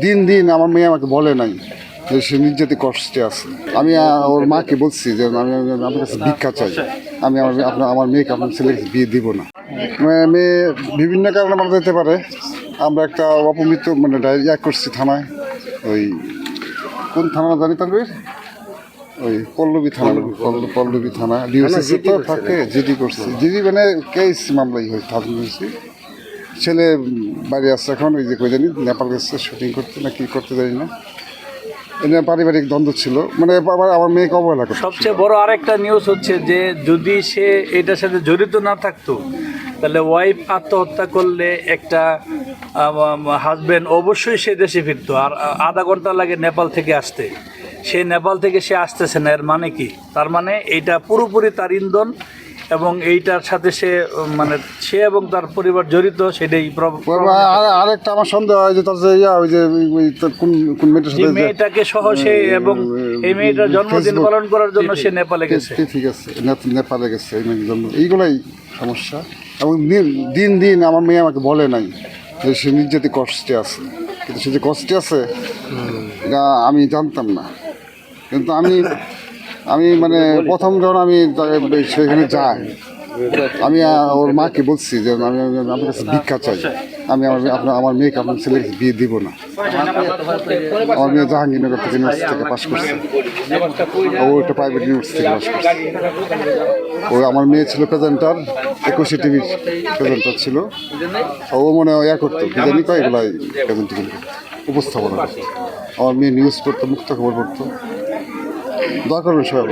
দিন দিন আমার মেয়ে আমাকে বলে নাই যে সে নির্যাতিত কষ্টে আছে। আমি ওর মাকে বলছি যে আমি আপনার কাছে ভিক্ষা চাই, আমি আমার মেয়েকে আপনার ছেলেকে বিয়ে দিব না। মেয়ে বিভিন্ন কারণে মারা যেতে পারে। আমরা একটা অপমৃত্যু মানে ডায়রিয়া করছি থানায়, ওই কোন থানা জানি তানভীর, ওই পল্লবী থানা ডিওসিসি তো থাকে, জিডি করছি, জিডি মানে কেস মামলাই হয়েছি। ছেলে বাড়ি আসছে এখন, ওই যে কই জানি নেপাল গেছে শুটিং করতে না কি করতে জানি না। এটা পারিবারিক দ্বন্দ্ব ছিল, মানে আমার মেয়েকে অবহেলা করছে। সবচেয়ে বড় আরেকটা নিউজ হচ্ছে যে যদি সে এটার সাথে জড়িত না থাকতো তাহলে ওয়াইফ আত্মহত্যা করলে একটা হাজব্যান্ড অবশ্যই সে দেশে ফিরতো, আর আধা ঘন্টা লাগে নেপাল থেকে আসতে। সে নেপাল থেকে সে আসতেছে না, এর মানে কি? তার মানে এইটা পুরোপুরি তার ইন্ধন, এবং এইটার সাথে সে মানে সে এবং তার পরিবার জড়িত, সেটাই। আরেকটা আমার সন্দেহ হয় যে তার যে ওই যে কোন মেয়েটার সাথে মেয়েটাকে সহ সে, এবং এই মেয়েটার জন্মদিন পালন করার জন্য সে নেপালে গেছে। ঠিক আছে, নেপালে গেছে এই মেয়ের জন্য, এইগুলাই সমস্যা। এবং দিন দিন আমার মেয়ে আমাকে বলে নাই যে সে নির্যাতিত কষ্টে আছে, কিন্তু সে যে কষ্টে আছে এটা আমি জানতাম না। কিন্তু আমি মানে প্রথম যখন আমি সেখানে যাই, আমি ওর মাকে বলছি যে আমি আপনার কাছে ভিক্ষা চাই, আমি আমার মেয়েকে আপনার ছেলেকে বিয়ে দিব না। আমার মেয়ে জাহাঙ্গীরনগর থেকে ইউনিভার্সিটি থেকে পাশ করছে, ও একটা প্রাইভেট ইউনিভার্সিটি থেকে পাশ করছে। ও আমার মেয়ে ছিল প্রেজেন্টার, 21 টিভির প্রেজেন্টার ছিল। ও মনে হয় করতো কি জানি কয় এগুলাই প্রেজেন্টেশন করতো, উপস্থাপনা করতো। আমার মেয়ে নিউজ পড়তো, মুক্ত খবর পড়তো, দরকার বিষয়।